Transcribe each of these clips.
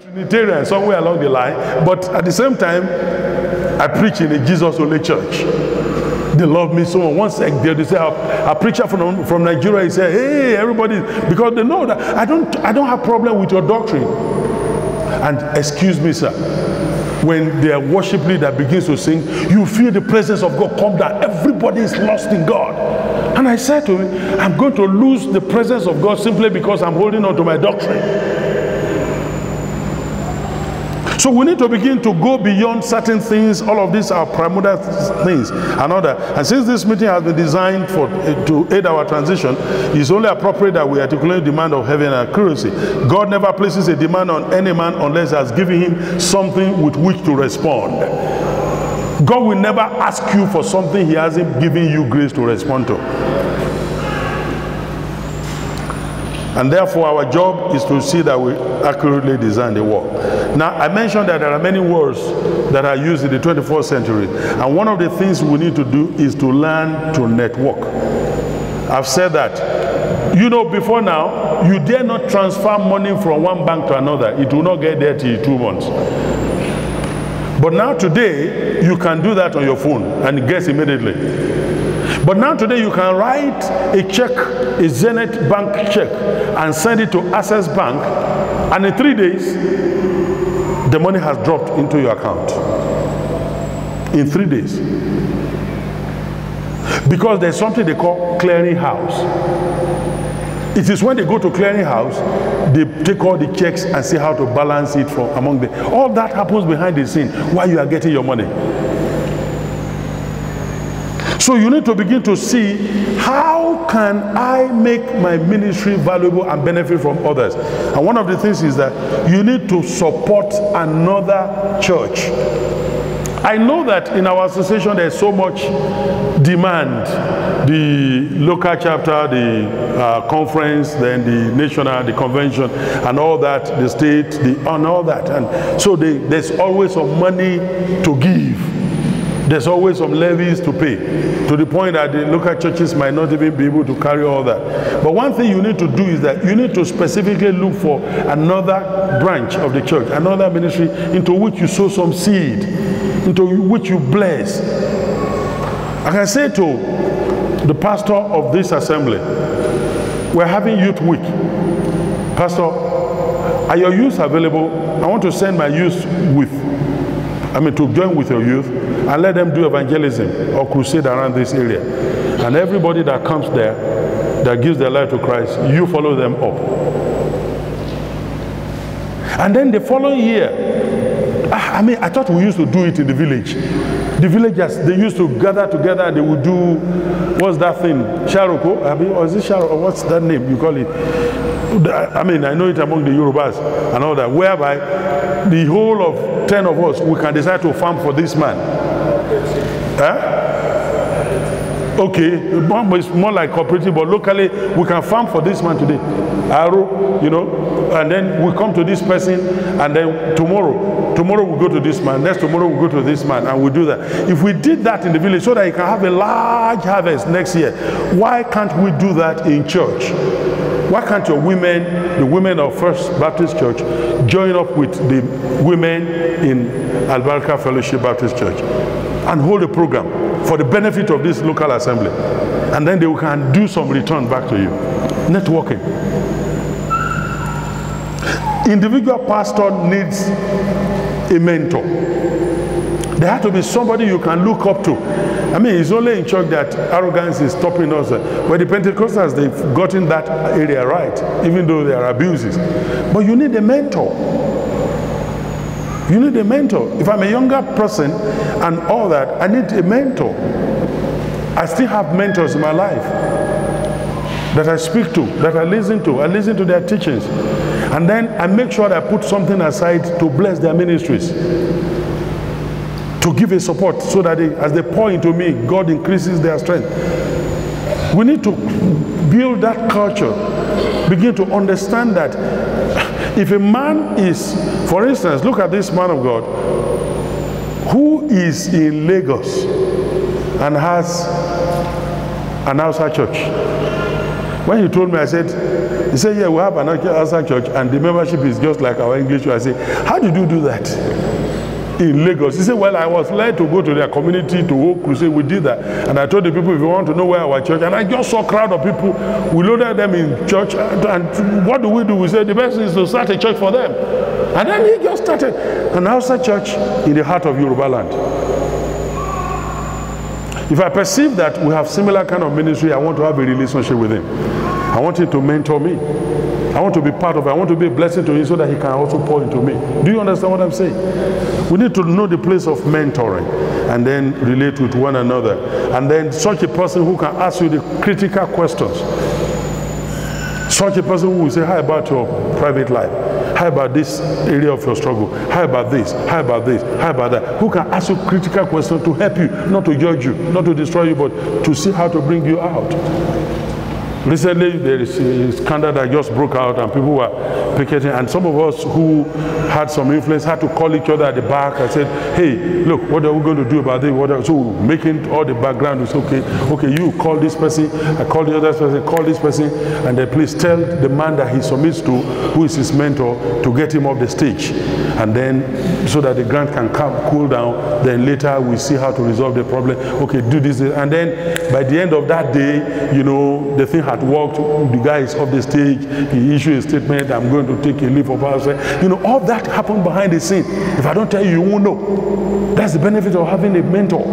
Trinitarian somewhere along the line, but at the same time, I preach in a Jesus only church. They love me so much. Once they say a preacher from Nigeria, he said, "Hey, everybody," because they know that I don't have problem with your doctrine. And excuse me, sir, when their worship leader begins to sing, you feel the presence of God come down. Everybody is lost in God. And I said to him, I'm going to lose the presence of God simply because I'm holding on to my doctrine. So we need to begin to go beyond certain things. All of these are primordial things and all that. And since this meeting has been designed to aid our transition, it's only appropriate that we articulate the demand of heaven and accuracy. God never places a demand on any man unless he has given him something with which to respond. God will never ask you for something he hasn't given you grace to respond to. And therefore, our job is to see that we accurately design the work. Now, I mentioned that there are many words that are used in the 21st century. And one of the things we need to do is to learn to network. I've said that. You know, before now, you dare not transfer money from one bank to another. It will not get there till 2 months. But now today, you can do that on your phone and it gets immediately. But now today you can write a check, a Zenith Bank check, and send it to Access Bank, and in 3 days, the money has dropped into your account. In 3 days. Because there's something they call clearing house. It is when they go to clearing house, they take all the checks and see how to balance it from among them. All that happens behind the scene while you are getting your money. So you need to begin to see, how can I make my ministry valuable and benefit from others? And one of the things is that you need to support another church. I know that in our association there's so much demand. The local chapter, the conference, then the national, the convention, and all that, the state, and all that. And so there's always some money to give. There's always some levies to pay, to the point that the local churches might not even be able to carry all that. But one thing you need to do is that you need to specifically look for another branch of the church, another ministry into which you sow some seed, into which you bless. I can say to the pastor of this assembly, we're having youth week. Pastor, are your youth available? I want to send my youth to join with your youth and let them do evangelism or crusade around this area. And everybody that comes there, that gives their life to Christ, you follow them up. And then the following year, I thought we used to do it in the village. The villagers, they used to gather together and they would do, what's that thing? Sharoko? Or is it Sharoko? Or what's that name you call it? I know it among the Yorubas and all that, whereby the whole of 10 of us, we can decide to farm for this man. Okay, it's more like cooperative, but locally we can farm for this man today. And then we come to this person, and then tomorrow we go to this man, next tomorrow we go to this man, and we do that. If we did that in the village so that you can have a large harvest next year, why can't we do that in church? Why can't your women, the women of First Baptist Church, join up with the women in Albarca Fellowship Baptist Church and hold a program for the benefit of this local assembly? And then they can do some return back to you. Networking. Individual pastor needs a mentor. There has to be somebody you can look up to. It's only in church that arrogance is stopping us. But the Pentecostals, they've gotten that area right, even though there are abuses. But you need a mentor. You need a mentor. If I'm a younger person and all that, I need a mentor. I still have mentors in my life that I speak to, that I listen to. I listen to their teachings. And then I make sure that I put something aside to bless their ministries, to give a support so that as they pour into me, God increases their strength. We need to build that culture, begin to understand that if a man is, for instance, look at this man of God who is in Lagos and has an outside church. When he told me, I said, He said, yeah, we have an answer church, and the membership is just like our English church. I said, how did you do that in Lagos? He said, well, I was led to go to their community to hold crusade. We did that. And I told the people, if you want to know where our church, and I just saw a crowd of people. We loaded them in church. And what do? We said, the best is to start a church for them. And then he just started an outside church in the heart of Yoruba land. If I perceive that we have similar kind of ministry, I want to have a relationship with him. I want him to mentor me. I want to be part of it. I want to be a blessing to him so that he can also pour into me. Do you understand what I'm saying? We need to know the place of mentoring and then relate with one another. And then such a person who can ask you the critical questions. Such a person who will say, how about your private life? How about this area of your struggle? How about this? How about this? How about that? Who can ask you critical questions to help you, not to judge you, not to destroy you, but to see how to bring you out. Recently, there is a scandal that just broke out and people were picketing, and some of us who had some influence had to call each other at the back and said, hey, look, what are we going to do about this? So making all the background is okay, you call this person, I call the other person, call this person, and then please tell the man that he submits to, who is his mentor, to get him off the stage. And then, so that the ground can cool down, then later we see how to resolve the problem. Okay, do this, and then by the end of that day, you know, the thing had worked, the guy is off the stage, he issued a statement, I'm going to take a leave of absence. You know, all that happened behind the scene. If I don't tell you, you won't know. That's the benefit of having a mentor.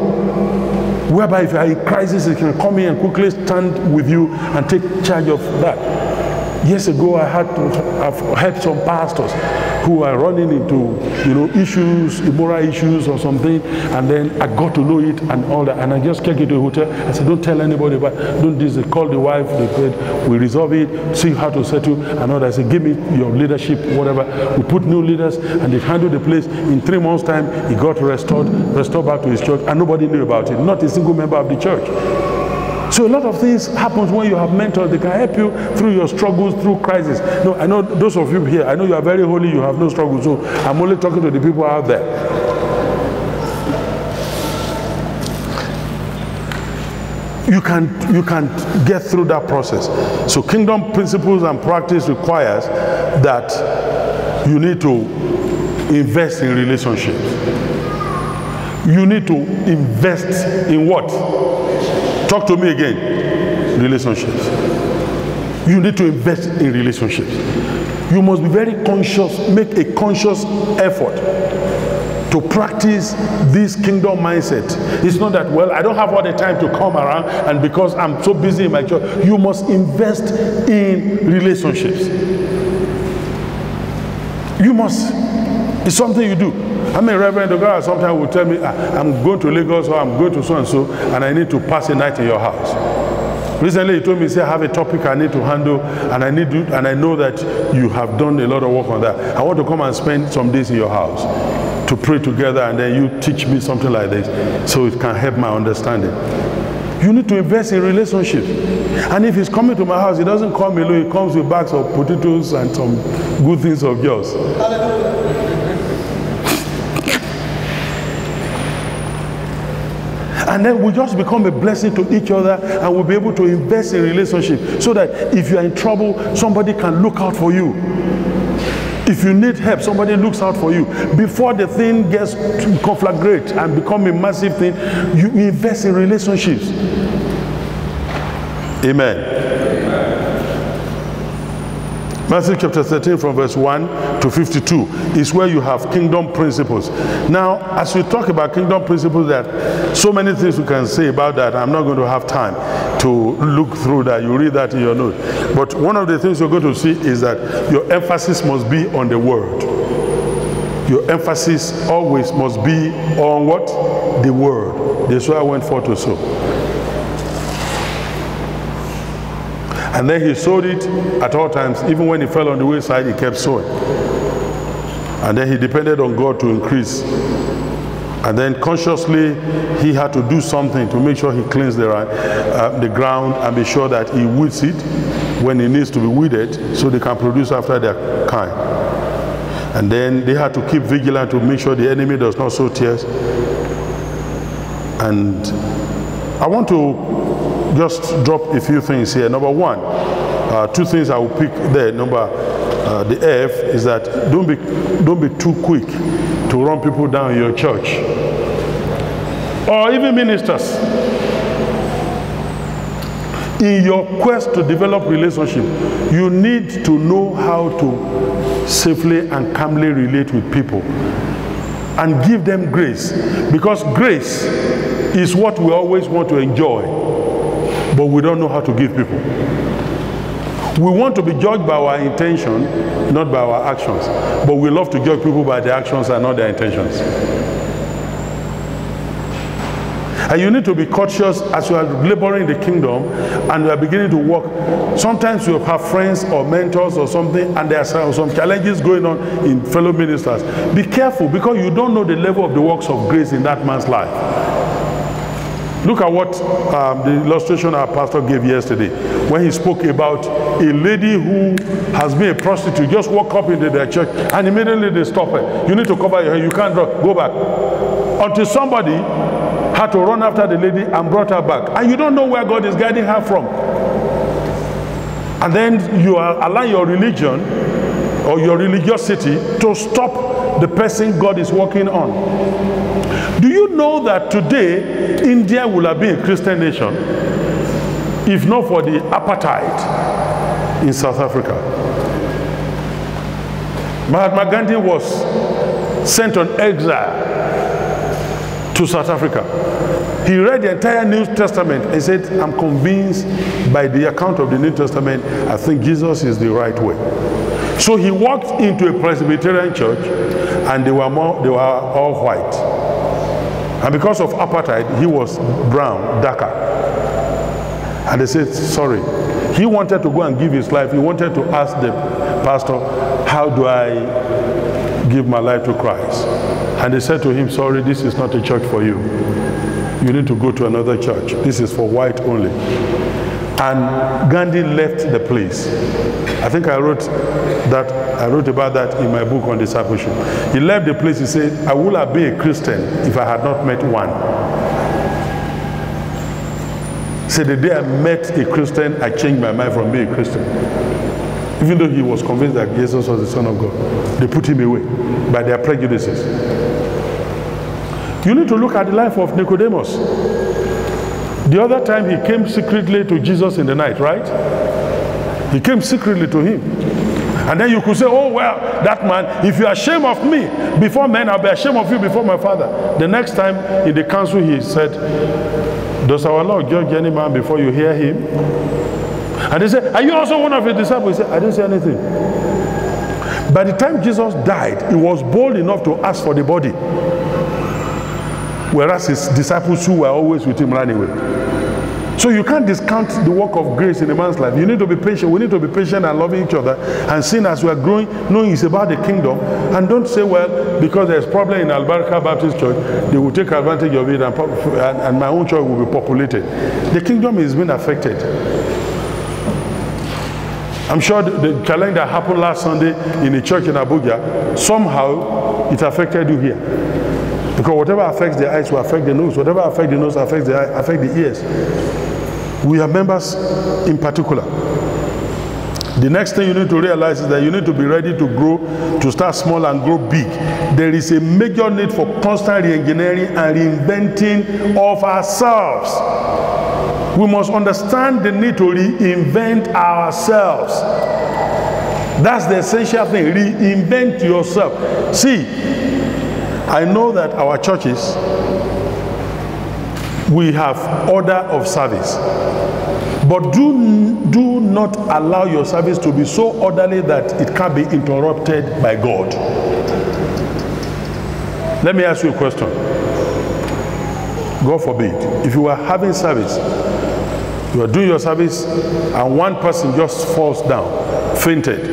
Whereby if you are in crisis, he can come in and quickly stand with you and take charge of that. Years ago, I had to help some pastors who are running into, you know, issues, immoral issues or something, and then I got to know it and all that, and I just checked into a hotel. I said, don't tell anybody about it. Don't this. They call the wife, they said, we resolve it, see how to settle, and all that. I said, give me your leadership, whatever. We put new leaders, and they handled the place. In 3 months' time, he got restored back to his church, and nobody knew about it, not a single member of the church. So a lot of things happens when you have mentors. They can help you through your struggles, through crisis. No, I know those of you here, I know you are very holy, you have no struggle. So I'm only talking to the people out there. You can get through that process. So kingdom principles and practice requires that you need to invest in relationships. You need to invest in what? Talk to me again. Relationships. You need to invest in relationships. You must be very conscious, make a conscious effort to practice this kingdom mindset. It's not that, well, I don't have all the time to come around, and because I'm so busy in my church. You must invest in relationships. You must. It's something you do. I mean, Reverend, the girl sometimes will tell me, I'm going to Lagos or I'm going to so-and-so, and I need to pass a night in your house. Recently, he told me, say, I have a topic I need to handle, and I know that you have done a lot of work on that. I want to come and spend some days in your house to pray together, and then you teach me something like this, so it can help my understanding. You need to invest in relationships. And if he's coming to my house, he doesn't come alone, he comes with bags of potatoes and some good things of yours. And then we just become a blessing to each other, and we'll be able to invest in relationships so that if you are in trouble, somebody can look out for you. If you need help, somebody looks out for you. Before the thing gets to conflagrate and become a massive thing, you invest in relationships. Amen. Matthew chapter 13 from verse 1 to 52 is where you have kingdom principles. Now, as we talk about kingdom principles, there are so many things we can say about that. I'm not going to have time to look through that. You read that in your note. But one of the things you're going to see is that your emphasis must be on the word. Your emphasis always must be on what? The word. That's why I went forth to sow. And then he sowed it at all times. Even when he fell on the wayside, he kept sowing. And then he depended on God to increase. And then consciously, he had to do something to make sure he cleans the ground and be sure that he weeds it when it needs to be weeded, so they can produce after their kind. And then they had to keep vigilant to make sure the enemy does not sow tares. And I want to just drop a few things here. Number one, Two things I will pick there. Number, the F is that don't be too quick to run people down in your church, or even ministers. In your quest to develop relationship, you need to know how to safely and calmly relate with people and give them grace, because grace is what we always want to enjoy, but we don't know how to give people. We want to be judged by our intention, not by our actions, but we love to judge people by their actions and not their intentions. And you need to be cautious as you are laboring the kingdom and you are beginning to work. Sometimes you have friends or mentors or something, and there are some challenges going on in fellow ministers. Be careful, because you don't know the level of the works of grace in that man's life. Look at what the illustration our pastor gave yesterday when he spoke about a lady who has been a prostitute, just walk up into their church and immediately they stop her. You need to cover your hair, you can't go back. Until somebody had to run after the lady and brought her back. And you don't know where God is guiding her from. And then you allow your religion or your religiosity to stop the person God is working on. Do you know that today India will have been a Christian nation if not for the apartheid in South Africa? Mahatma Gandhi was sent on exile to South Africa. He read the entire New Testament and said, I'm convinced by the account of the New Testament, I think Jesus is the right way. So he walked into a Presbyterian church and they were all white. And because of apartheid, he was brown, darker. And they said, sorry. He wanted to go and give his life. He wanted to ask the pastor, how do I give my life to Christ? And they said to him, sorry, this is not a church for you. You need to go to another church. This is for white only. And Gandhi left the place. I think I wrote about that in my book on discipleship. He left the place. He said, I would have been a Christian if I had not met one. He said, the day I met a Christian, I changed my mind from being a Christian. Even though he was convinced that Jesus was the Son of God, they put him away by their prejudices. You need to look at the life of Nicodemus. The other time he came secretly to Jesus in the night, right? He came secretly to him. And then you could say, oh, well, that man, if you are ashamed of me before men, I'll be ashamed of you before my Father. The next time in the council he said, does our Lord judge any man before you hear him? And they said, are you also one of his disciples? He said, I didn't say anything. By the time Jesus died, he was bold enough to ask for the body. Whereas his disciples who were always with him ran away. So you can't discount the work of grace in a man's life. You need to be patient. We need to be patient and loving each other and seeing as we are growing, knowing it's about the kingdom. And don't say, well, because there's problem in Albarka Baptist Church, they will take advantage of it and my own church will be populated. The kingdom is being affected. I'm sure the challenge that happened last Sunday in a church in Abuja, somehow it affected you here. Because whatever affects the eyes will affect the nose. Whatever affects the nose affects the eye, affect the ears. We are members in particular. The next thing you need to realize is that you need to be ready to grow, to start small and grow big. There is a major need for constant re-engineering and reinventing of ourselves. We must understand the need to reinvent ourselves. That's the essential thing. Reinvent yourself. See, I know that our churches, we have order of service. But do not allow your service to be so orderly that it can't be interrupted by God. Let me ask you a question. God forbid, if you are having service, you are doing your service and one person just falls down, fainted,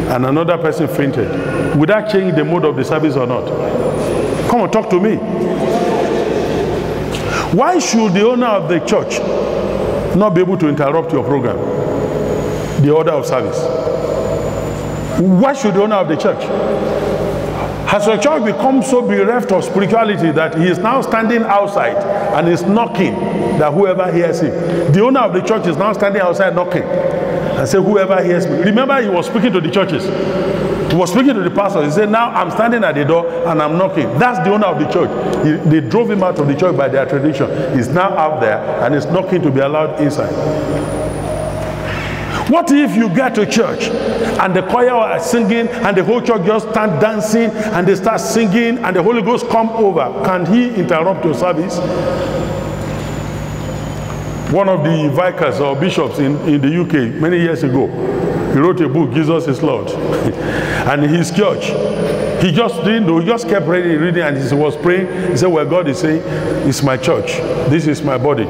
and another person fainted, would that change the mode of the service or not? Come on, talk to me. Why should the owner of the church not be able to interrupt your program, the order of service? Why should the owner of the church? Has your church become so bereft of spirituality that he is now standing outside and is knocking that whoever hears him? The owner of the church is now standing outside knocking. and say, whoever hears me. Remember, he was speaking to the churches. He was speaking to the pastor. He said, now I'm standing at the door and I'm knocking. That's the owner of the church. They drove him out of the church by their tradition. He's now out there and he's knocking to be allowed inside. What if you get to church and the choir are singing and the whole church just start dancing and they start singing and the Holy Ghost come over? Can he interrupt your service? One of the vicars or bishops in the UK many years ago, he wrote a book, Jesus is Lord. And in his church, he just didn't know, he just kept reading and he was praying. He said, well, God is saying, it's my church. This is my body.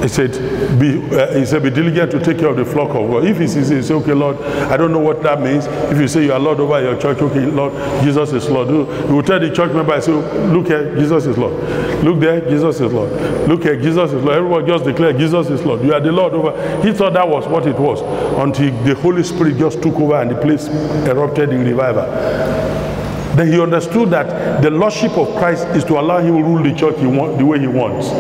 He said, be diligent to take care of the flock of God. If he says, okay, Lord, I don't know what that means. If you say you are Lord over your church, okay, Lord, Jesus is Lord. You will tell the church member, I say, look here, Jesus is Lord. Look there, Jesus is Lord. Look here, Jesus is Lord. Everyone just declare, Jesus is Lord. You are the Lord over. He thought that was what it was until the Holy Spirit just took over and the place erupted in revival. Then he understood that the Lordship of Christ is to allow him to rule the church the way he wants.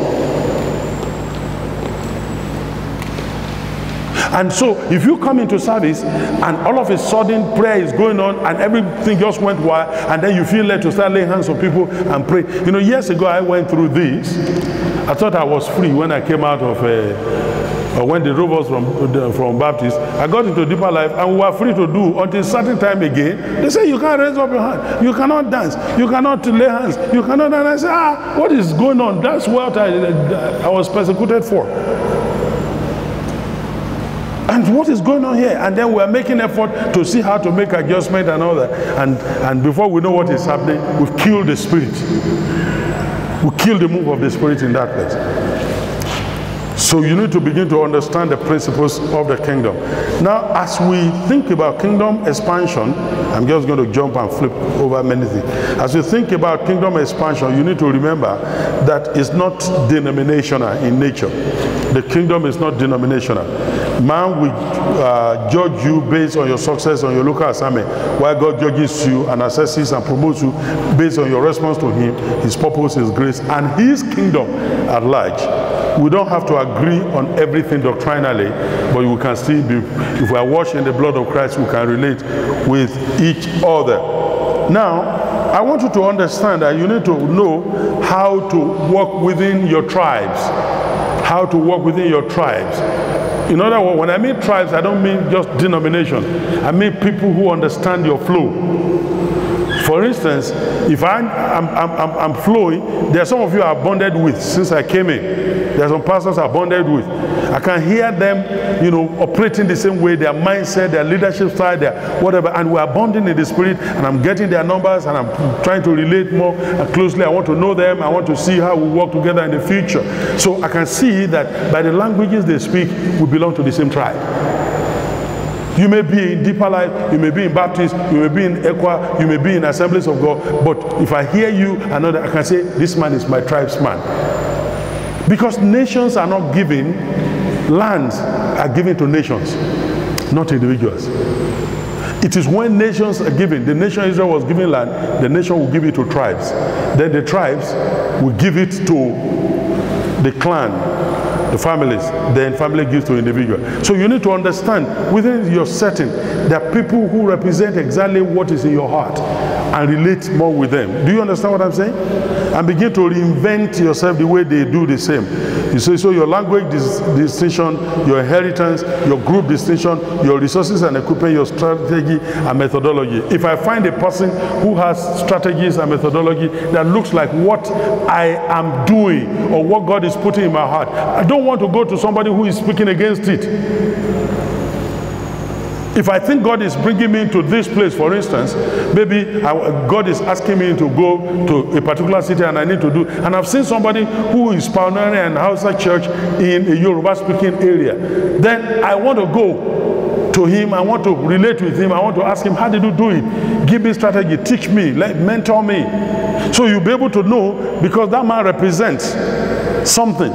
And so if you come into service and all of a sudden prayer is going on and everything just went wild and then you feel led to start laying hands on people and pray. You know, years ago I went through this. I thought I was free when I came out of when they drove us from Baptist. I got into Deeper Life and we were free to do until a certain time again. They say you can't raise up your hand, you cannot dance, you cannot lay hands, you cannot. And I say, what is going on? That's what I was persecuted for. And what is going on here? And then we are making effort to see how to make adjustment and all that. And before we know what is happening, we've killed the spirit. We killed the move of the spirit in that place. So you need to begin to understand the principles of the kingdom. Now, as we think about kingdom expansion, I'm just going to jump and flip over many things. As you think about kingdom expansion, you need to remember that it's not denominational in nature. The kingdom is not denominational. Man will judge you based on your success on your local assignment, while God judges you and assesses and promotes you based on your response to him, his purpose, his grace, and his kingdom at large. We don't have to agree on everything doctrinally, but we can still be, if we are washed in the blood of Christ, we can relate with each other. Now, I want you to understand that you need to know how to work within your tribes. How to work within your tribes. In other words, when I mean tribes, I don't mean just denomination. I mean people who understand your flow. For instance, if I'm flowing, there are some of you are bonded with since I came in. There are some pastors are bonded with. I can hear them, you know, operating the same way, their mindset, their leadership style, their whatever, and we are bonding in the spirit, and I'm getting their numbers, and I'm trying to relate more closely. I want to know them. I want to see how we work together in the future. So I can see that by the languages they speak, we belong to the same tribe. You may be in Deeper Life, you may be in Baptist, you may be in Equa, you may be in Assemblies of God, but if I hear you, I can say, this man is my tribesman. Because nations are not given, lands are given to nations, not individuals. It is when nations are given, the nation Israel was given land, the nation will give it to tribes. Then the tribes will give it to the clan, the families, then family gives to individual. So you need to understand within your setting, there are people who represent exactly what is in your heart and relate more with them. Do you understand what I'm saying? And begin to reinvent yourself the way they do the same. You say, so your language distinction, your inheritance, your group distinction, your resources and equipment, your strategy and methodology. If I find a person who has strategies and methodology that looks like what I am doing or what God is putting in my heart, I don't want to go to somebody who is speaking against it. If I think God is bringing me to this place, for instance, maybe God is asking me to go to a particular city and I need to do, and I've seen somebody who is pioneering an Hausa church in a Yoruba-speaking area, then I want to go to him, I want to relate with him, I want to ask him, how did you do it? Give me strategy, teach me, mentor me. So you'll be able to know, because that man represents something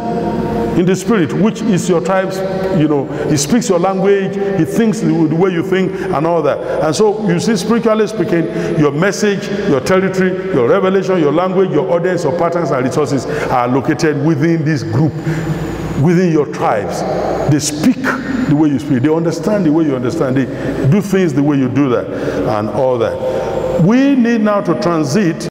in the spirit, which is your tribe's, you know, he speaks your language, he thinks the way you think and all that. And so you see, spiritually speaking, your message, your territory, your revelation, your language, your audience, your patterns and resources are located within this group, within your tribes. They speak the way you speak. They understand the way you understand. They do things the way you do that and all that. We need now to transit